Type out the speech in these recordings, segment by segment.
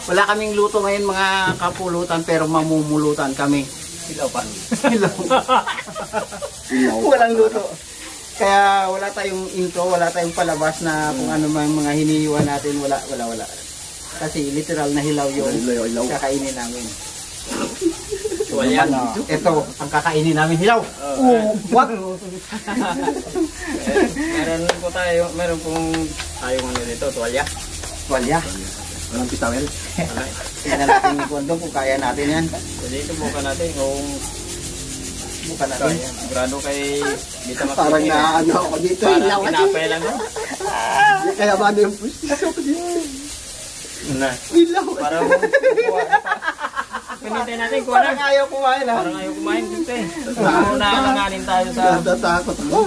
Wala kaming luto ngayon mga kapulutan, pero mamumulutan kami. Ilaw pa. Ilaw. Walang luto. Kaya wala tayong intro, wala tayong palabas na kung ano man mga hinihiwa natin, wala. Kasi literal na hilaw yung kakainin namin. Tuwalya. Ito, ang kakainin namin hilaw. What? Meron pong tayong ano dito, tuwalya. Tuwalya. Walang pistawel. Tingnan natin ni Kwando kung kaya natin yan. Jadi ito bukan natin kung Bukan natin. sigurado kay dito Parang naano ako dito. Parang pinapay lang no? Kaya ba yung pustiso ko dito? Ilaw. Parang pinintay natin kung ano. Parang ayaw kumain ha. Parang ayaw kumain dito eh. Kung nakanganin tayo sa... Natatakot ako.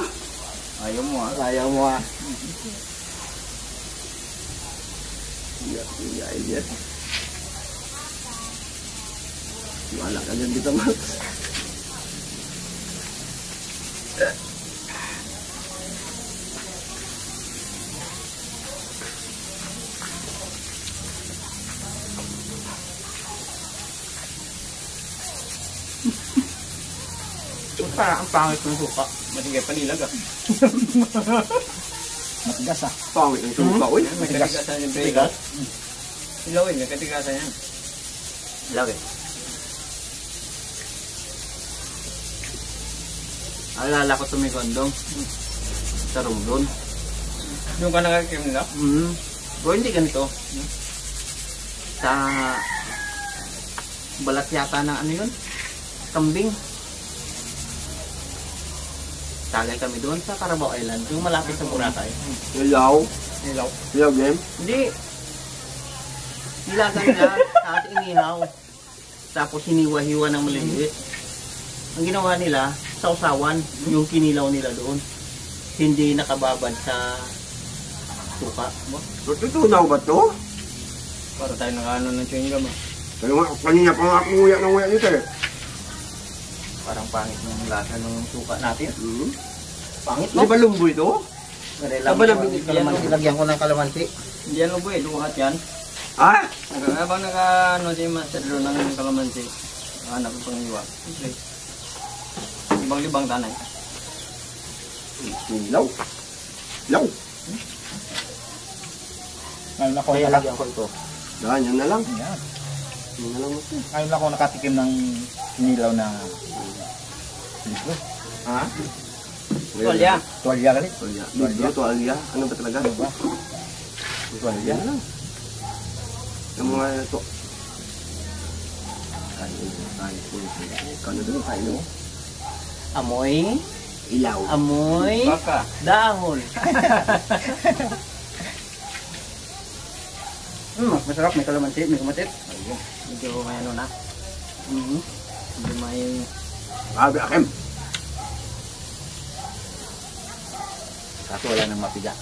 Ayaw mo ah. Ayaw mo ha. Yes. Wala ka dyan dito, Max. Parang ang pangit ng suka. Matigay panilag ah. Matigas ha. Pangit ng suka, uy. May katigasan yung break. Ilaw eh, may katigasan yan. Ilaw eh. Alala ko tumikondong. Sa Rungdon. Yung ka nakakim nila? Bro, hindi ganito. Sa balat yata ng ano yun? Kambing. Tagay kami doon sa Carabao Island. Yung malapit sa Boracay. Ilaw. Ilaw. Ilaw game. Hindi. Nilaga nila. Tapos inihaw. Tapos hiniwa-hiwa ng maliliit. Ang ginawa nila, sausawan. Yung kinilaw nila doon. Hindi nakababad sa suka. Tutunaw ba to? Para tayo nakaano ng chewing gum ah. Kaya nga, kanina pa nga ako nguya ng nguya dito eh. Parang pangit ng lasa ng suka natin. Pangit, Di no? ba lumboy to? Lagyan ko ng kalamansi. Hindi yan lubo eh, luhat yan. Ah! Habang naka-ano si Master Lou ng kalamansi, hanap ko pang iwa. Okay. Libang-libang tanay. Ilaw. Ilaw. Ngayon ako, Kaya lagyan ko ito. Yan na lang. Yan. Yan na lang mo. Ngayon ako nakatikim ng nilaw na libro. Ha? Tuwalya. Tuwalya kali. Tuwalya. Libro, tuwalya. Ano ba talaga? Ano ba? Tuwalya na lang. Yung mga ito. Kano doon? Kain mo? Amoy. Ilaw. Amoy. Baka. Dahon. Masarap. May kalamansi. May kamatit. Ayun. Medyo may ano na. Medyo may... Sabi akin. Kaso wala nang mapiga.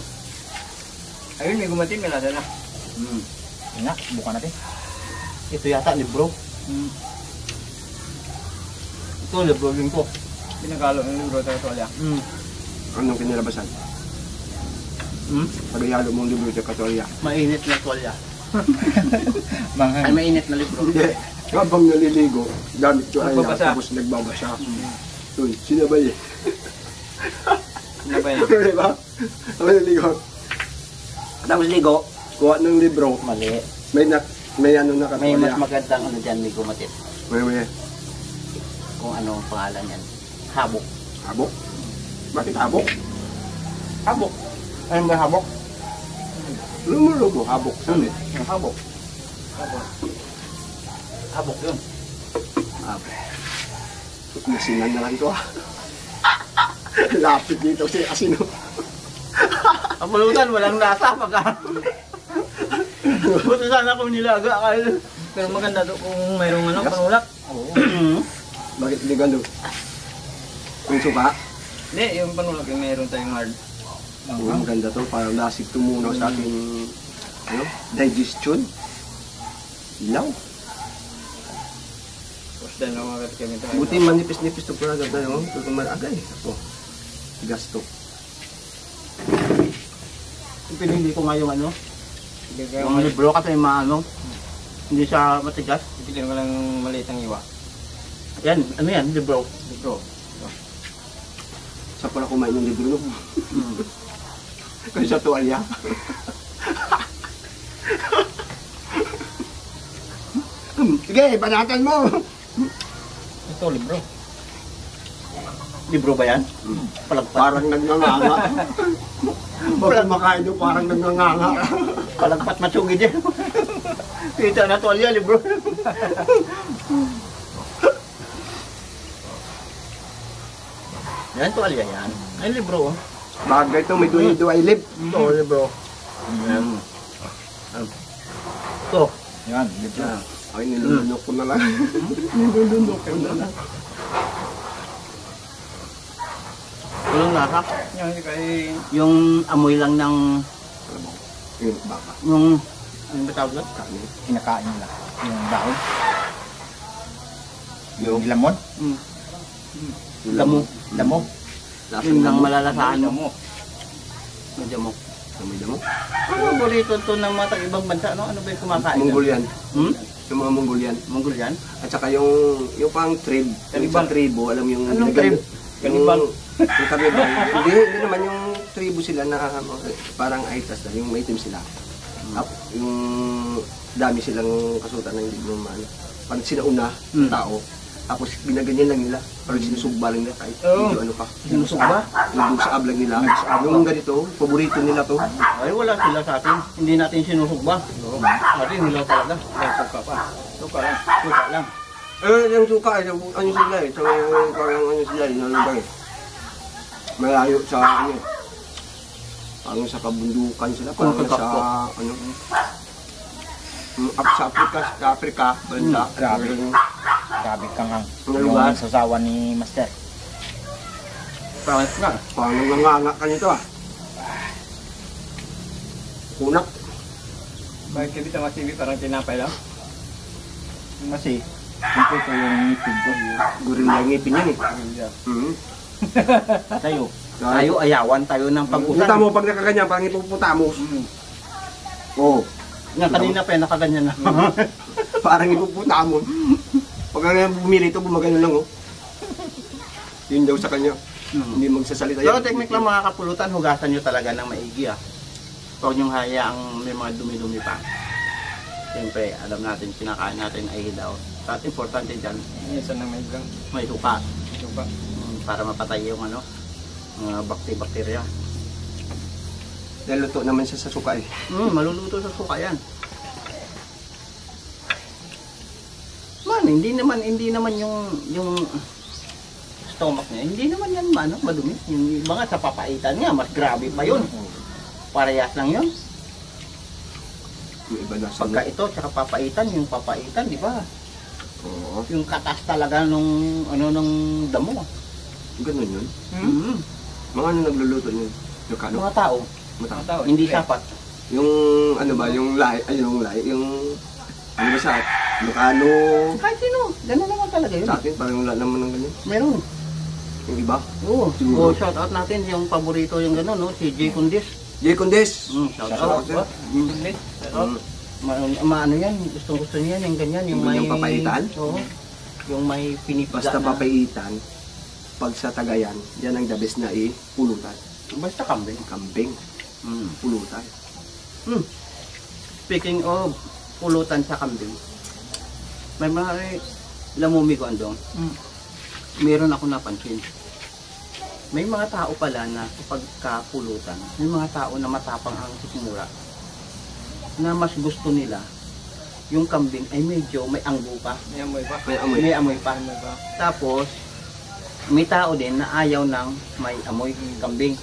Ayun, may gumatin, may lasa na. Yun nga, bukan natin. Ito yata libro. Ito libro din ko. Pinakalo ng libro tayo tuwalya. Anong kinilabasan? Pag-ihalo mong libro sa katolya. Mainit na tuwalya. Manghang. Ay, mainit na libro. Hindi. Habang naliligo, gamit ko ay Nagbabasa. tapos nagbabasa. Uy, sinabay eh. Ano ba yan? Diba? Habang naliligo. Tapos ligo, kuha ng libro. Mali. May ano na May mas katolya. magandang ano dyan. May kumatit. May Kung ano ang pangalan yan. Habok. habok. Bakit habok? Habok. Ano ba habok? Lumulobo, habok. Saan eh? Habok. Habok yun. Habok. Masinan na lang ito ah. Lapit dito si Asino. Kapulutan, walang lasa pagka. Buti sana kung nilaga. Pero maganda to kung mayroong ano, panulak. Bakit hindi gando? Yung suka? Hindi, yung panulak yung mayroon tayong hard. Maganda to, parang lasig tumunaw sa ating ano, digestion. Ilaw. Tapos dahil lang mga kami ito. Buti manipis-nipis to pala tayo. Ito malagay. Ako. Gasto. Pinili ko nga yung ano, Bigyan yung libro kasi maano, hindi siya matigas. Bigyan ko lang maliit ang iwa. Yan, ano yan, libro. Libro. Sa pala kumain yung libro, no? Hmm. Kasi sa tuwalya. Sige, banatan mo! Ito, libro. Libro ba yan? Palagpat. Parang nagnganganga. Pag kumakain doon, parang nagnganganga. Palagpat matsugid yan. Kita na tuwalya, libro. Yan, tuwalya yan. Ay, libro. Oh. Bagay ito, may duwi-duwi ay lip. Ito, libro. Yan. Ito. Yan, libro. Ay, nilulunok ko na lang. Nilulunok ko na lang. Walang lasa. Yan, kay... Yung amoy lang ng, Yung baka. yung, ano ba tawag lang? Kanin. Kinakain nila. Yung dahon. Yung Yung lamon. Mm. yung Damo. Damo. Lasang Yun lang damo. malalasaan Ano mo. mo? Medyo mo. May damo. Ano paborito to ng mga ibang bansa? Ano ba yung kumakain? Mongolian. Hmm? Yung mga Mongolian. Mongolian? At saka yung pang trib. Yung Kanibal. sa tribo, alam yung... Anong ginagano- trib? Kanibal. Yung kanibal. Hindi naman yung tribo sila na parang aitas na. Yung maitim sila. Yung dami silang kasutan na hindi mo maano. Parang sinauna, tao. Tapos ginaganyan lang nila. Parang sinusugba lang nila kahit medyo ano pa. Sinusugba? Yung sa ablag nila. Yung ganito, paborito nila to. Ay, wala sila sa atin. Hindi natin sinusugba. Atin, hilaw talaga. Suka pa. Suka lang. Suka lang. Yung suka, ano sila eh. Parang ano sila eh, nalubay. Malayo sa ano. Parang sa kabundukan sila. Parang Kung sa ano. Sa Africa, banda. Grabe. Grabe kang hang. Ano Yung lugar? sasawa ni Master. Pangit nga. Parang nanganganga ka nito ah. Kunak. Bakit kita masibi parang tinapay lang? Kasi, siyempre ito yung ngipin ko. Gorilla ngipin yan eh. Tayo. Tayo, ayawan tayo ng pag-usan. Puta mo pag nakaganyan, parang ipuputa mo. Oo. Nga kanina pa, nakaganyan na. Parang ipuputa mo. Pag bumili ito, bumagano lang oh. Yun daw sa kanya. Hindi magsasalita Pero yan. technique lang mga kapulutan, hugasan nyo talaga ng maigi ah. Huwag nyo hayaang may mga dumi-dumi pa. Siyempre, alam natin, kinakain natin ay daw. At importante dyan, Isa na may gang. may suka. Suka. Para mapatay yung ano, mga bakterya. Dahil luto naman siya sa suka eh. Maluluto sa suka yan. Man, hindi naman yung stomach niya, hindi naman yan madumi. Yung iba nga sa papaitan niya, mas grabe pa yun. Parehas lang yun. Yung iba na sa Pagka ito, tsaka papaitan, yung papaitan, di ba? Oo. Yung katas talaga nung damo. Ganun yun. Mm. Mga ano nagluluto yun? Yung kano? Mga tao, Mata. Tao. hindi sapat. Yung ano ba, yung lahi, yung ano ba siya? Ilocano. Kahit sino, gano'n naman talaga yun. Sa atin, parang wala naman ng ganyan. Meron. Yung iba. Oo. Siguro. Shout out natin yung paborito yung gano'n, no? Si Jay Kundis. Jay Condes. Shout Shout out. out, sir. Bundit. Maano yan, gusto niya yung ganyan, yung may... Yung papaitan? Oo. Yung may pinipiga Basta na... papaitan, pag sa Tagayan, yan ang the best na pulutan. Basta kambing. Kambing, pulutan. Speaking of pulutan sa kambing, may mga lamumi ko andong. Meron ako napansin. May mga tao pala na kapag kapulutan, may mga tao na matapang ang sikmura, na mas gusto nila yung kambing ay medyo may anggo pa, May amoy pa. May amoy. may amoy pa. Amoy pa. Tapos, may tao din na ayaw ng may amoy kambing.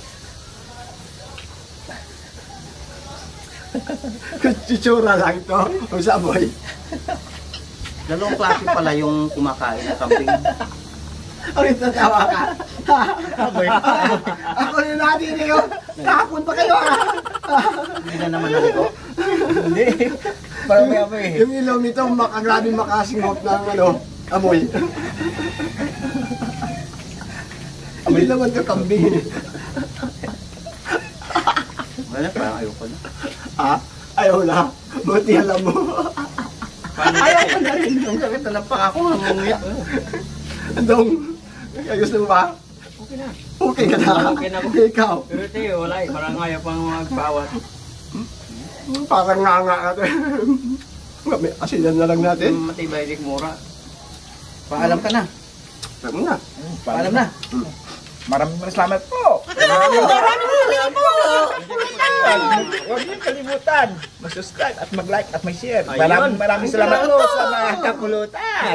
Chitsura lang ito. Ang saboy. Dalawang klase pala yung kumakain ng kambing. Ang tatawa ka. Amoy. Ako yung natin yun. Kahapon pa kayo ha. Hindi na naman naligo. Hindi. Parang may amoy eh. Yung ilong nito, grabe makasinghot ng amoy. Amoy naman ito kambing. Wala, parang ayoko na. Ah, ayaw na. Buti alam mo. Ayaw ko na rin. Ang sakit na napaka ako nangungiyak. Andong, ayos na ba? Okay na. Okay ka na. Okay na ako. Ikaw. Pero tayo, wala eh. Parang ayaw pang magpawat. Parang nga natin. Asinan na lang natin. Matibay dik mura. Paalam ka na. Sabi mo na. Paalam na. Maraming salamat po. Huwag niyo kalimutan. Mag-subscribe at mag-like at mag-share. Ayun. Maraming salamat po sa mga kapulutan.